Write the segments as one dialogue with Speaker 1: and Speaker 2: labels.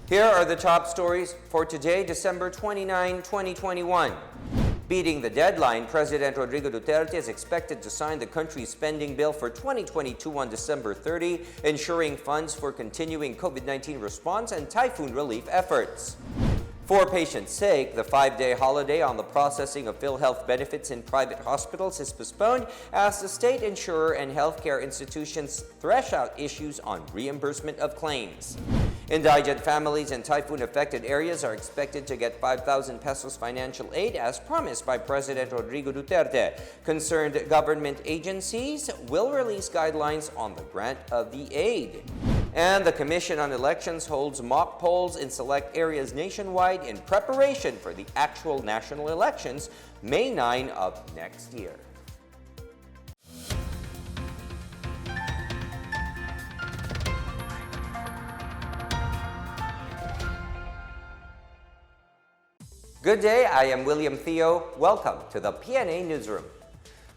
Speaker 1: Here are the top stories for today, December 29, 2021. Beating the deadline, President Rodrigo Duterte is expected to sign the country's spending bill for 2022 on December 30, ensuring funds for continuing COVID-19 response and typhoon relief efforts. For patients' sake, the 5-day holiday on the processing of PhilHealth benefits in private hospitals is postponed as the state insurer and healthcare institutions thresh out issues on reimbursement of claims. Indigent families in typhoon-affected areas are expected to get 5,000 pesos financial aid as promised by President Rodrigo Duterte. Concerned government agencies will release guidelines on the grant of the aid. And the Commission on Elections holds mock polls in select areas nationwide in preparation for the actual national elections, May 9 of next year. Good day, I am William Theo. Welcome to the PNA Newsroom.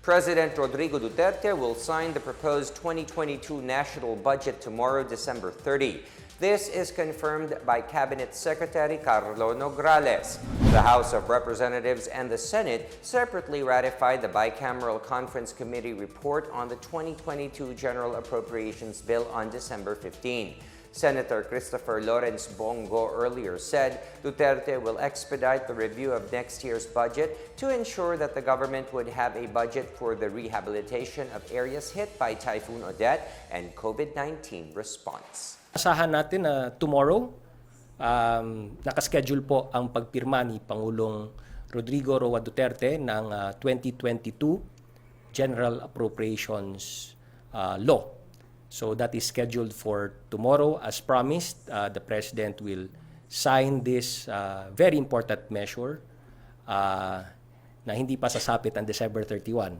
Speaker 1: President Rodrigo Duterte will sign the proposed 2022 national budget tomorrow, December 30. This is confirmed by Cabinet Secretary Carlo Nograles. The House of Representatives and the Senate separately ratified the bicameral conference committee report on the 2022 General Appropriations Bill on December 15. Senator Christopher Lawrence Bongo earlier said Duterte will expedite the review of next year's budget to ensure that the government would have a budget for the rehabilitation of areas hit by Typhoon Odette and COVID-19 response.
Speaker 2: Asahan natin na tomorrow, nakaschedule po ang pagpirma ni Pangulong Rodrigo Roa Duterte ng 2022 General Appropriations Law. So that is scheduled for tomorrow. As promised, the President will sign this very important measure na hindi pa sasapit ang December 31.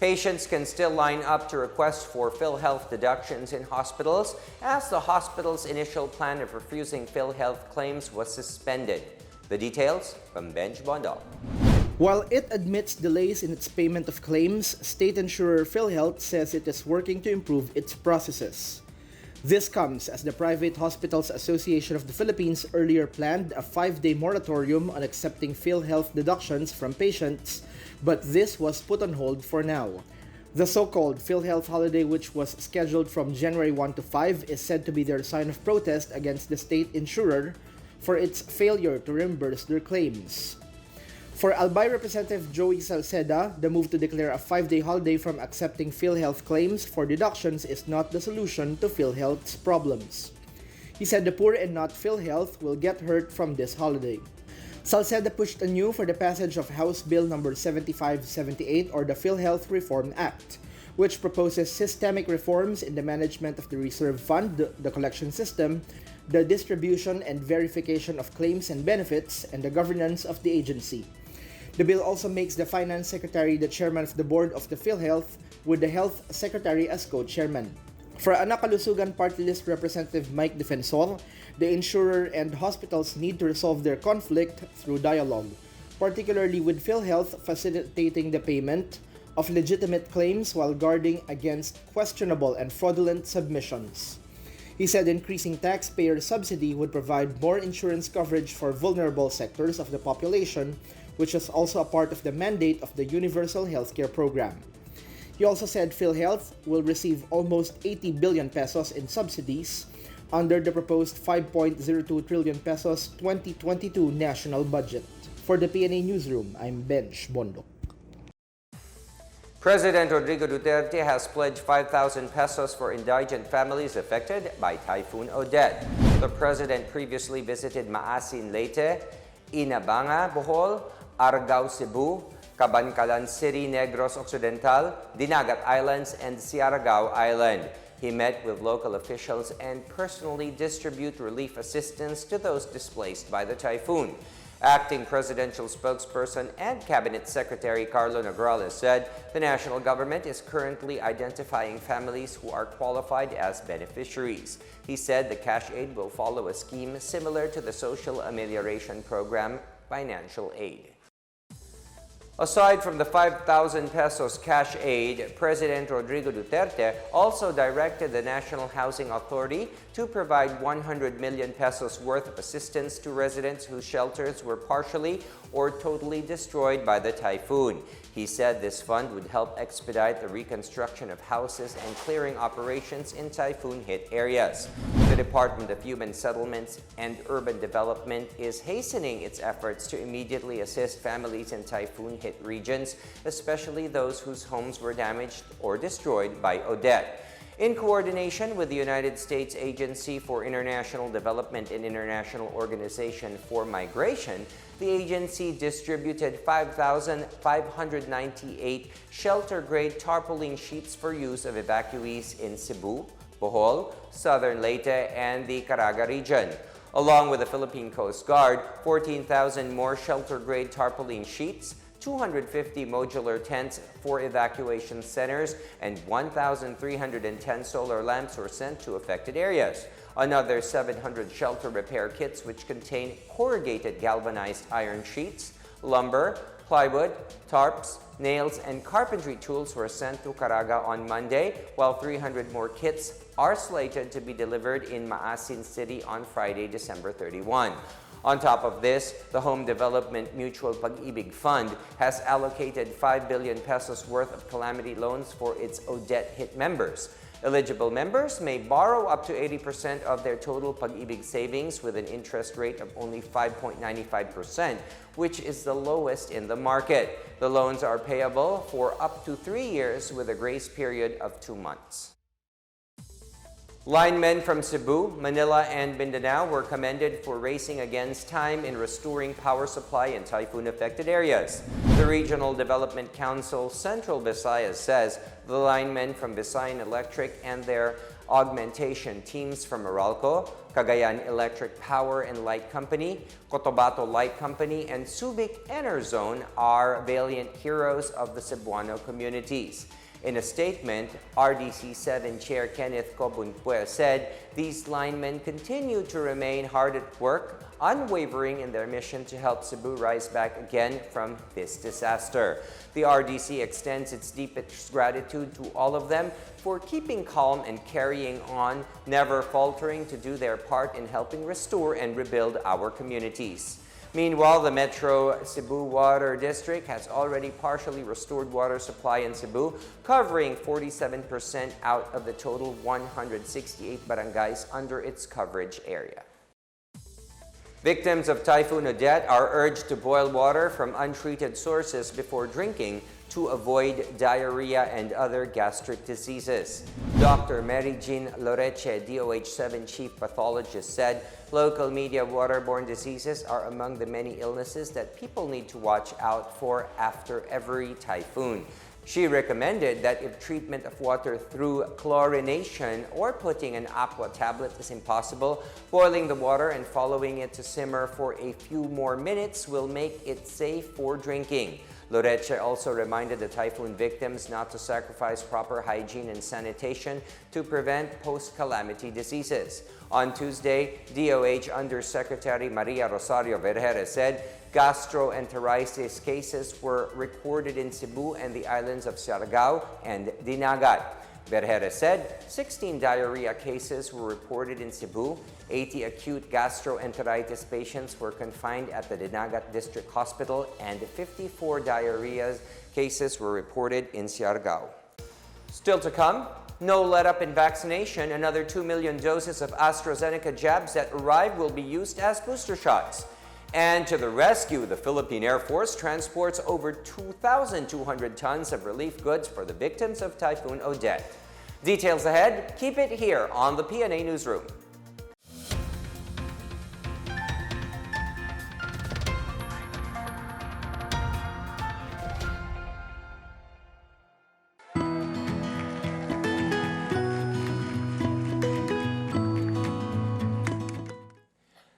Speaker 1: Patients can still line up to request for PhilHealth deductions in hospitals as the hospital's initial plan of refusing PhilHealth claims was suspended. The details from Benj Bondal.
Speaker 3: While it admits delays in its payment of claims, state insurer PhilHealth says it is working to improve its processes. This comes as the Private Hospitals Association of the Philippines earlier planned a 5-day moratorium on accepting PhilHealth deductions from patients, but this was put on hold for now. The so-called PhilHealth Holiday, which was scheduled from January 1 to 5, is said to be their sign of protest against the state insurer for its failure to reimburse their claims. For Albay Representative Joey Salceda, the move to declare a 5-day holiday from accepting PhilHealth claims for deductions is not the solution to PhilHealth's problems. He said the poor and not PhilHealth will get hurt from this holiday. Salceda pushed anew for the passage of House Bill No. 7578 or the PhilHealth Reform Act, which proposes systemic reforms in the management of the reserve fund, the collection system, the distribution and verification of claims and benefits, and the governance of the agency. The bill also makes the Finance Secretary the chairman of the board of the PhilHealth, with the Health Secretary as co-chairman. For Anak Kalusugan Party List Representative Mike Defensor, the insurer and hospitals need to resolve their conflict through dialogue, particularly with PhilHealth facilitating the payment of legitimate claims while guarding against questionable and fraudulent submissions. He said increasing taxpayer subsidy would provide more insurance coverage for vulnerable sectors of the population, which is also a part of the mandate of the Universal Healthcare Program. He also said PhilHealth will receive almost 80 billion pesos in subsidies under the proposed 5.02 trillion pesos 2022 national budget. For the PNA Newsroom, I'm Benj Bondok.
Speaker 1: President Rodrigo Duterte has pledged 5,000 pesos for indigent families affected by Typhoon Odette. The president previously visited Maasin, Leyte, Inabanga, Bohol, Argao, Cebu, Cabancalan City, Negros Occidental, Dinagat Islands, and Siargao Island. He met with local officials and personally distributed relief assistance to those displaced by the typhoon. Acting presidential spokesperson and Cabinet Secretary Carlo Nograles said the national government is currently identifying families who are qualified as beneficiaries. He said the cash aid will follow a scheme similar to the Social Amelioration Program financial aid. Aside from the 5,000 pesos cash aid, President Rodrigo Duterte also directed the National Housing Authority to provide 100 million pesos worth of assistance to residents whose shelters were partially or totally destroyed by the typhoon. He said this fund would help expedite the reconstruction of houses and clearing operations in typhoon-hit areas. The Department of Human Settlements and Urban Development is hastening its efforts to immediately assist families in typhoon-hit regions, especially those whose homes were damaged or destroyed by Odette. In coordination with the United States Agency for International Development and International Organization for Migration, the agency distributed 5,598 shelter-grade tarpaulin sheets for use of evacuees in Cebu, Bohol, Southern Leyte, and the Caraga region. Along with the Philippine Coast Guard, 14,000 more shelter-grade tarpaulin sheets, 250 modular tents for evacuation centers, and 1,310 solar lamps were sent to affected areas. Another 700 shelter repair kits, which contain corrugated galvanized iron sheets, lumber, plywood, tarps, nails, and carpentry tools were sent to Caraga on Monday, while 300 more kits are slated to be delivered in Maasin City on Friday, December 31. On top of this, the Home Development Mutual Pag-ibig Fund has allocated 5 billion pesos worth of calamity loans for its Odette-hit members. Eligible members may borrow up to 80% of their total Pag-ibig savings with an interest rate of only 5.95%, which is the lowest in the market. The loans are payable for up to 3 years with a grace period of 2 months. Linemen from Cebu, Manila, and Mindanao were commended for racing against time in restoring power supply in typhoon-affected areas. The Regional Development Council Central Visayas says the linemen from Visayan Electric and their augmentation teams from Meralco, Cagayan Electric Power and Light Company, Cotabato Light Company, and Subic Enerzone are valiant heroes of the Cebuano communities. In a statement, RDC 7 Chair Kenneth Cobunpue said these linemen continue to remain hard at work, unwavering in their mission to help Cebu rise back again from this disaster. The RDC extends its deepest gratitude to all of them for keeping calm and carrying on, never faltering to do their part in helping restore and rebuild our communities. Meanwhile, the Metro Cebu Water District has already partially restored water supply in Cebu, covering 47% out of the total 168 barangays under its coverage area. Victims of Typhoon Odette are urged to boil water from untreated sources before drinking to avoid diarrhea and other gastric diseases. Dr. Mary Jean Loreche, DOH-7 Chief Pathologist, said local media waterborne diseases are among the many illnesses that people need to watch out for after every typhoon. She recommended that if treatment of water through chlorination or putting an aqua tablet is impossible, boiling the water and following it to simmer for a few more minutes will make it safe for drinking. Loreche also reminded the typhoon victims not to sacrifice proper hygiene and sanitation to prevent post-calamity diseases. On Tuesday, DOH Undersecretary Maria Rosario Vergere said gastroenteritis cases were recorded in Cebu and the islands of Siargao and Dinagat. Vergere said 16 diarrhea cases were reported in Cebu, 80 acute gastroenteritis patients were confined at the Dinagat District Hospital, and 54 diarrhea cases were reported in Siargao. Still to come, no let-up in vaccination. Another 2 million doses of AstraZeneca jabs that arrive will be used as booster shots. And to the rescue, the Philippine Air Force transports over 2,200 tons of relief goods for the victims of Typhoon Odette. Details ahead. Keep it here on the PNA Newsroom.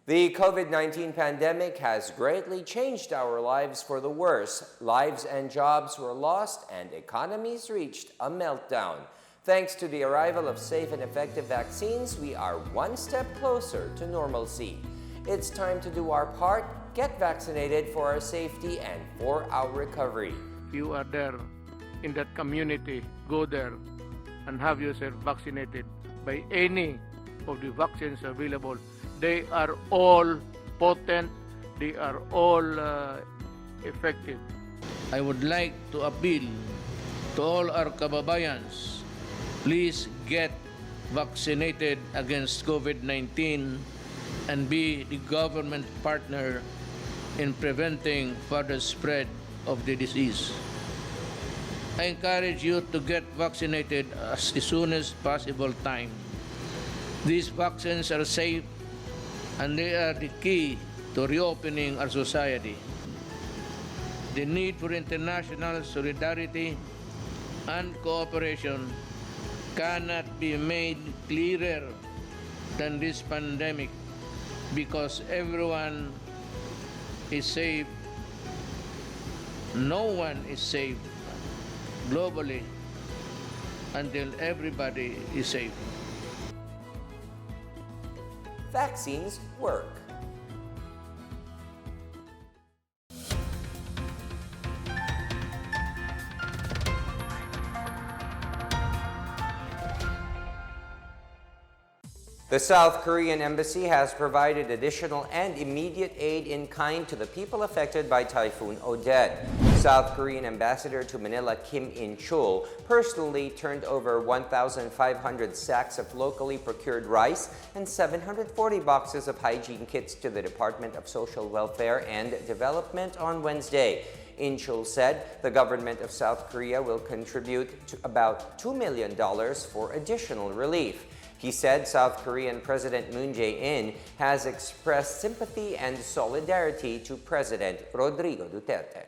Speaker 1: The COVID-19 pandemic has greatly changed our lives for the worse. Lives and jobs were lost and economies reached a meltdown. Thanks to the arrival of safe and effective vaccines, we are one step closer to normalcy. It's time to do our part get vaccinated for our safety and for our recovery.
Speaker 4: You are there in that community, go there and have yourself vaccinated by any of the vaccines available. They are all potent, they are all effective.
Speaker 5: I would like to appeal to all our kababayans, please get vaccinated against COVID-19 and be the government partner in preventing further spread of the disease. I encourage you to get vaccinated as soon as possible time. These vaccines are safe and they are the key to reopening our society. The need for international solidarity and cooperation cannot be made clearer than this pandemic, because everyone is safe. No one is safe globally until everybody is safe.
Speaker 1: Vaccines work. The South Korean embassy has provided additional and immediate aid in kind to the people affected by Typhoon Odette. South Korean ambassador to Manila Kim In-chul personally turned over 1,500 sacks of locally procured rice and 740 boxes of hygiene kits to the Department of Social Welfare and Development on Wednesday. In-chul said the government of South Korea will contribute to about $2 million for additional relief. He said South Korean President Moon Jae-in has expressed sympathy and solidarity to President Rodrigo Duterte.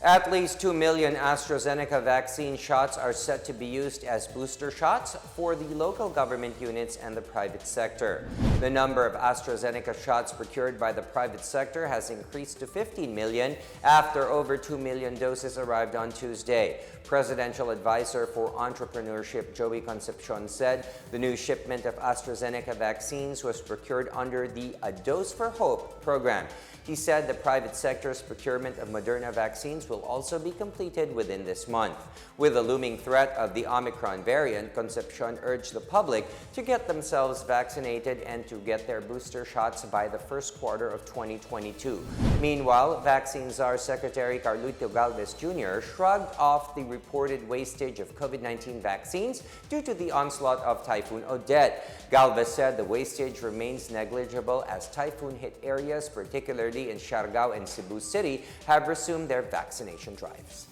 Speaker 1: At least 2 million AstraZeneca vaccine shots are set to be used as booster shots for the local government units and the private sector. The number of AstraZeneca shots procured by the private sector has increased to 15 million after over 2 million doses arrived on Tuesday. Presidential Advisor for Entrepreneurship Joey Concepcion said the new shipment of AstraZeneca vaccines was procured under the A Dose for Hope program. He said the private sector's procurement of Moderna vaccines will also be completed within this month. With the looming threat of the Omicron variant, Concepcion urged the public to get themselves vaccinated and to get their booster shots by the first quarter of 2022. Meanwhile, Vaccine Czar Secretary Carlito Galvez Jr. shrugged off the reported wastage of COVID-19 vaccines due to the onslaught of Typhoon Odette. Galvez said the wastage remains negligible as typhoon-hit areas, particularly in Siargao and Cebu City, have resumed their vaccination drives.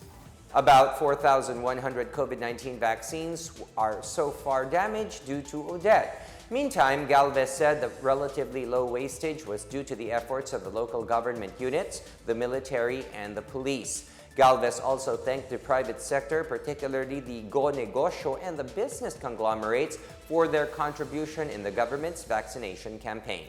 Speaker 1: About 4,100 COVID-19 vaccines are so far damaged due to Odette. Meantime, Galvez said the relatively low wastage was due to the efforts of the local government units, the military, and the police. Galvez also thanked the private sector, particularly the Go Negosyo and the business conglomerates, for their contribution in the government's vaccination campaign.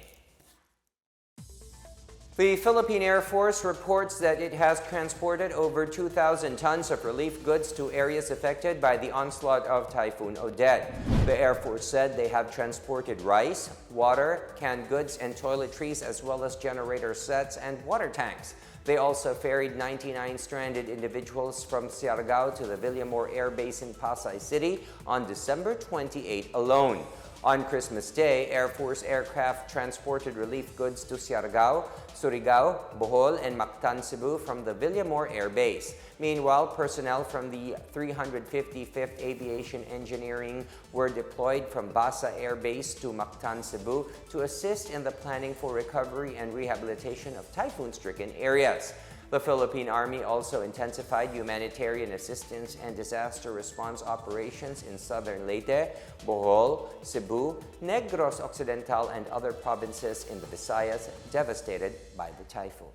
Speaker 1: The Philippine Air Force reports that it has transported over 2,000 tons of relief goods to areas affected by the onslaught of Typhoon Odette. The Air Force said they have transported rice, water, canned goods, and toiletries, as well as generator sets and water tanks. They also ferried 99 stranded individuals from Siargao to the Villamor Air Base in Pasay City on December 28 alone. On Christmas Day, Air Force aircraft transported relief goods to Siargao, Surigao, Bohol, and Mactan, Cebu from the Villamor Air Base. Meanwhile, personnel from the 355th Aviation Engineering were deployed from Basa Air Base to Mactan, Cebu to assist in the planning for recovery and rehabilitation of typhoon-stricken areas. The Philippine Army also intensified humanitarian assistance and disaster response operations in southern Leyte, Bohol, Cebu, Negros Occidental, and other provinces in the Visayas devastated by the typhoon.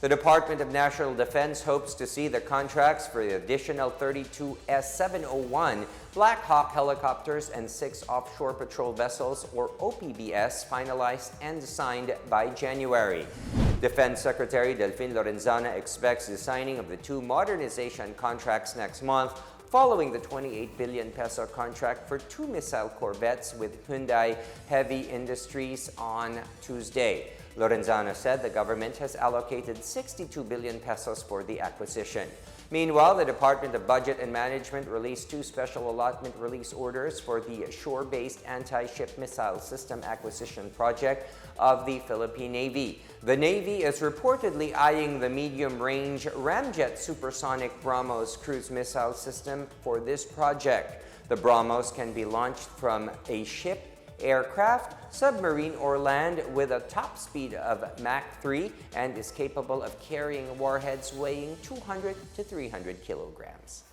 Speaker 1: The Department of National Defense hopes to see the contracts for the additional 32 S-701 Black Hawk helicopters and 6 offshore patrol vessels, or OPVS, finalized and signed by January. Defense Secretary Delfin Lorenzano expects the signing of the 2 modernization contracts next month, following the 28 billion peso contract for 2 missile corvettes with Hyundai Heavy Industries on Tuesday. Lorenzano said the government has allocated 62 billion pesos for the acquisition. Meanwhile, the Department of Budget and Management released 2 special allotment release orders for the shore-based anti-ship missile system acquisition project of the Philippine Navy. The Navy is reportedly eyeing the medium-range ramjet supersonic BrahMos cruise missile system for this project. The BrahMos can be launched from a ship, aircraft, submarine, or land with a top speed of Mach 3 and is capable of carrying warheads weighing 200 to 300 kilograms.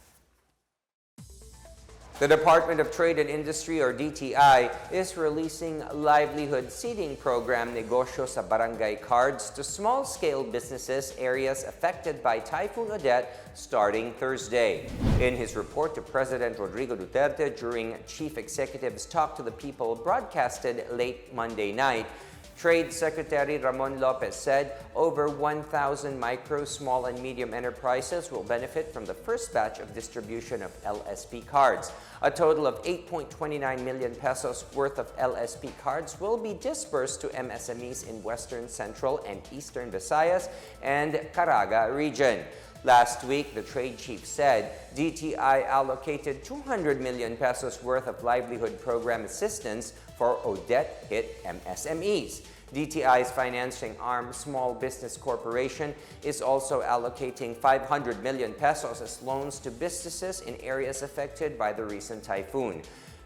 Speaker 1: The Department of Trade and Industry, or DTI, is releasing livelihood seeding program Negosyo sa Barangay cards to small-scale businesses areas affected by Typhoon Odette starting Thursday. In his report to President Rodrigo Duterte during Chief Executive's Talk to the People broadcasted late Monday night, Trade Secretary Ramon Lopez said over 1,000 micro, small, and medium enterprises will benefit from the first batch of distribution of LSP cards. A total of 8.29 million pesos worth of LSP cards will be disbursed to MSMEs in Western, Central, and Eastern Visayas and Caraga region. Last week, the trade chief said DTI allocated 200 million pesos worth of livelihood program assistance for Odette-hit MSMEs. DTI's financing arm, Small Business Corporation, is also allocating 500 million pesos as loans to businesses in areas affected by the recent typhoon.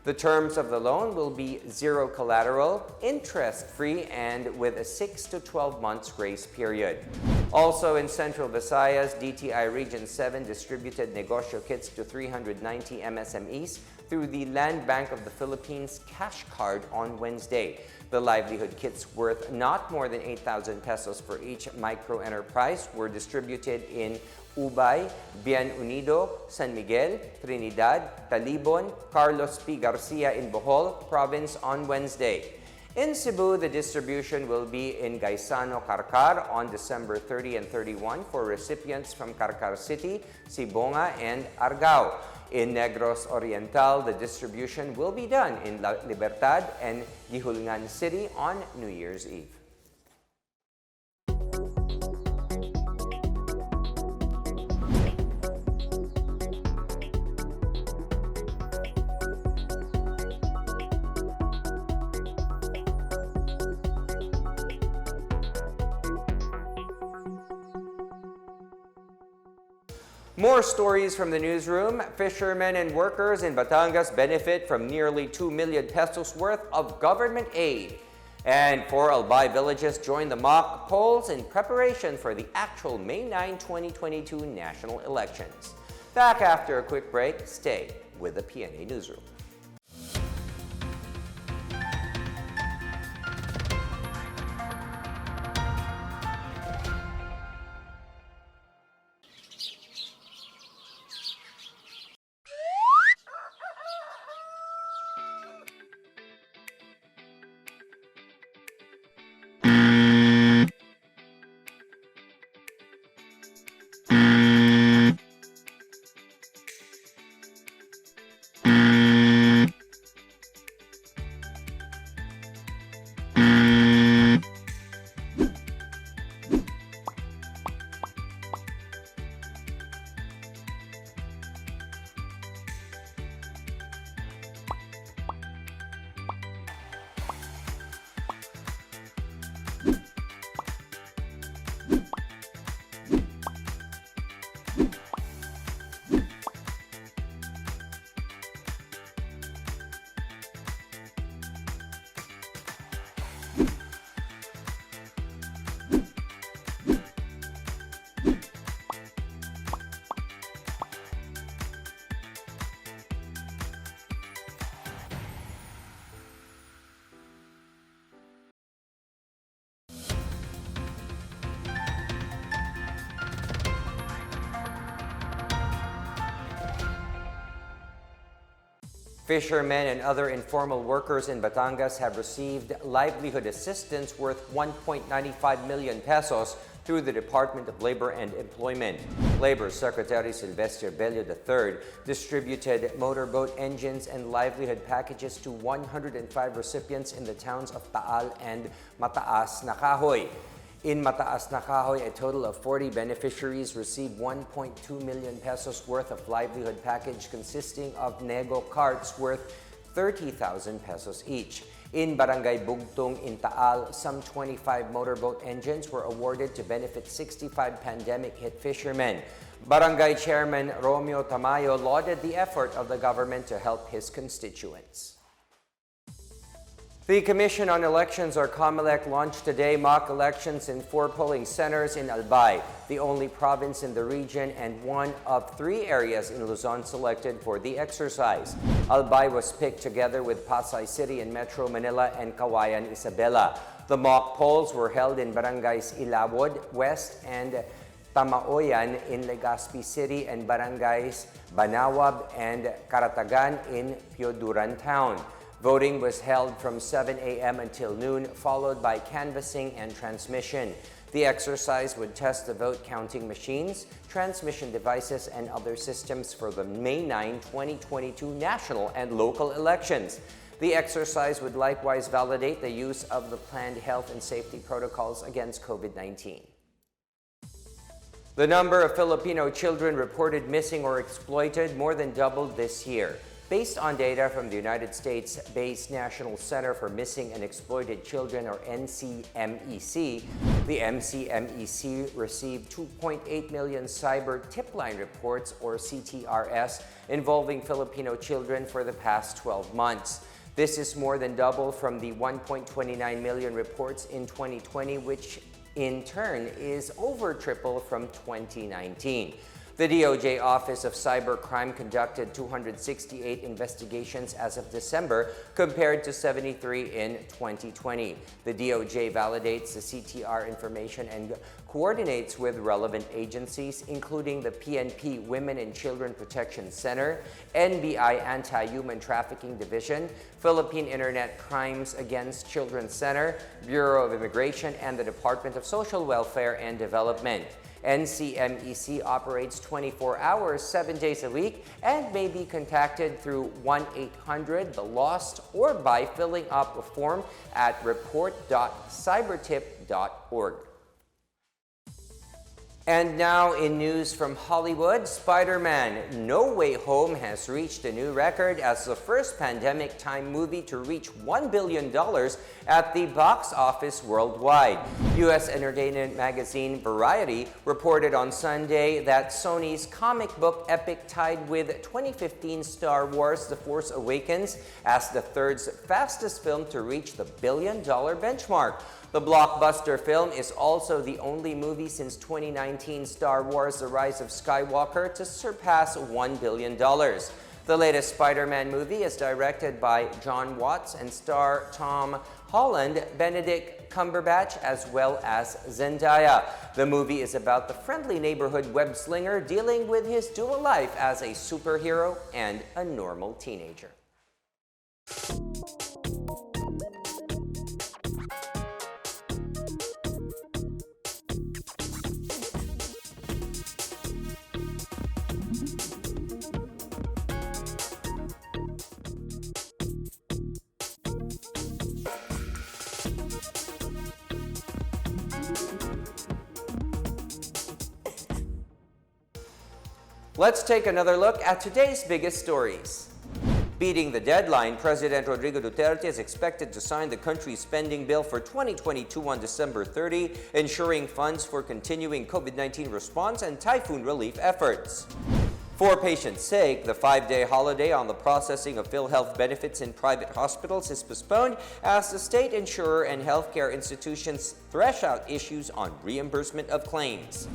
Speaker 1: The terms of the loan will be zero collateral, interest-free, and with a 6 to 12 months grace period. Also in Central Visayas, DTI Region 7 distributed negosyo kits to 390 MSMEs through the Land Bank of the Philippines cash card on Wednesday. The livelihood kits worth not more than 8,000 pesos for each micro-enterprise were distributed in Ubay, Bien Unido, San Miguel, Trinidad, Talibon, Carlos P. Garcia in Bohol Province on Wednesday. In Cebu, the distribution will be in Gaisano, Carcar on December 30 and 31 for recipients from Carcar City, Sibonga, and Argao. In Negros Oriental, the distribution will be done in La Libertad and Gihulngan City on New Year's Eve. More stories from the newsroom. Fishermen and workers in Batangas benefit from nearly 2 million pesos worth of government aid. And 4 Albay villages join the mock polls in preparation for the actual May 9, 2022 national elections. Back after a quick break. Stay with the PNA Newsroom. Fishermen and other informal workers in Batangas have received livelihood assistance worth 1.95 million pesos through the Department of Labor and Employment. Labor Secretary Silvestre Bello III distributed motorboat engines and livelihood packages to 105 recipients in the towns of Taal and Mataas na Kahoy. In Mataas na Kahoy, a total of 40 beneficiaries received 1.2 million pesos worth of livelihood package consisting of nego carts worth 30,000 pesos each. In Barangay Bugtong in Taal, some 25 motorboat engines were awarded to benefit 65 pandemic-hit fishermen. Barangay Chairman Romeo Tamayo lauded the effort of the government to help his constituents. The Commission on Elections, or Comelec, launched today mock elections in 4 polling centers in Albay, the only province in the region and one of 3 areas in Luzon selected for the exercise. Albay was picked together with Pasay City in Metro Manila and Kawayan, Isabela. The mock polls were held in barangays Ilawod West and Tamaoyan in Legazpi City and barangays Banawab and Karatagan in Pioduran Town. Voting was held from 7 a.m. until noon, followed by canvassing and transmission. The exercise would test the vote counting machines, transmission devices, and other systems for the May 9, 2022 national and local elections. The exercise would likewise validate the use of the planned health and safety protocols against COVID-19. The number of Filipino children reported missing or exploited more than doubled this year. Based on data from the United States-based National Center for Missing and Exploited Children, or NCMEC, the NCMEC received 2.8 million cyber tip line reports, or CTRS, involving Filipino children for the past 12 months. This is more than double from the 1.29 million reports in 2020, which in turn is over triple from 2019. The DOJ Office of Cybercrime conducted 268 investigations as of December, compared to 73 in 2020. The DOJ validates the CTR information and coordinates with relevant agencies, including the PNP Women and Children Protection Center, NBI Anti-Human Trafficking Division, Philippine Internet Crimes Against Children Center, Bureau of Immigration, and the Department of Social Welfare and Development. NCMEC operates 24 hours, 7 days a week, and may be contacted through 1-800-THE-LOST or by filling up a form at report.cybertip.org. And now in news from Hollywood, SpiderMan No Way Home has reached a new record as the first pandemic-time movie to reach $1 billion at the box office worldwide. U.S. entertainment magazine Variety reported on Sunday that Sony's comic book epic tied with 2015 Star Wars The Force Awakens as the third fastest film to reach the $1 billion benchmark. The blockbuster film is also the only movie since 2019 Star Wars The Rise of Skywalker to surpass $1 billion. The latest Spider-Man movie is directed by John Watts and star Tom Holland, Benedict Cumberbatch, as well as Zendaya. The movie is about the friendly neighborhood web-slinger dealing with his dual life as a superhero and a normal teenager. Let's take another look at today's biggest stories. Beating the deadline, President Rodrigo Duterte is expected to sign the country's spending bill for 2022 on December 30, ensuring funds for continuing COVID-19 response and typhoon relief efforts. For patients' sake, the 5-day holiday on the processing of PhilHealth benefits in private hospitals is postponed as the state insurer and healthcare institutions thresh out issues on reimbursement of claims.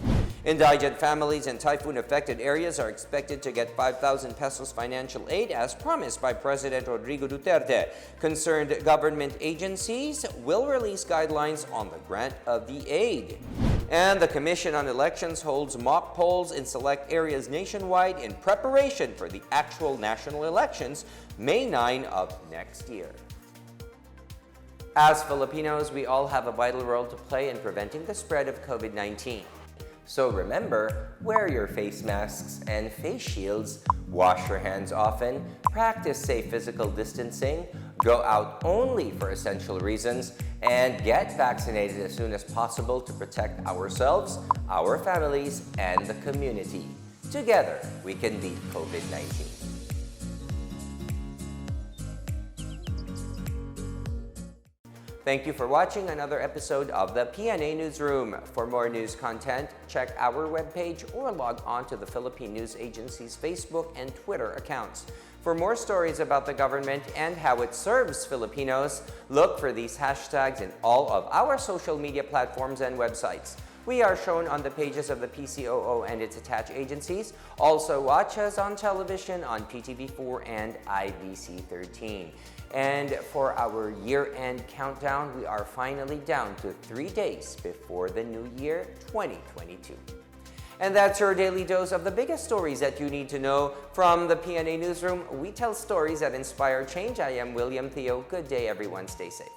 Speaker 1: Indigent families in typhoon-affected areas are expected to get 5,000 pesos financial aid as promised by President Rodrigo Duterte. Concerned government agencies will release guidelines on the grant of the aid. And the Commission on Elections holds mock polls in select areas nationwide in preparation for the actual national elections May 9 of next year. As Filipinos, we all have a vital role to play in preventing the spread of COVID-19. So remember, wear your face masks and face shields, wash your hands often, practice safe physical distancing, go out only for essential reasons, and get vaccinated as soon as possible to protect ourselves, our families, and the community. Together, we can beat COVID-19. Thank you for watching another episode of the PNA Newsroom. For more news content, check our webpage or log on to the Philippine News Agency's Facebook and Twitter accounts. For more stories about the government and how it serves Filipinos, look for these hashtags in all of our social media platforms and websites. We are shown on the pages of the PCOO and its attached agencies. Also watch us on television on PTV4 and IBC13. And for our year-end countdown, we are finally down to 3 days before the new year 2022. And that's your daily dose of the biggest stories that you need to know. From the PNA Newsroom, we tell stories that inspire change. I am William Theo. Good day, everyone. Stay safe.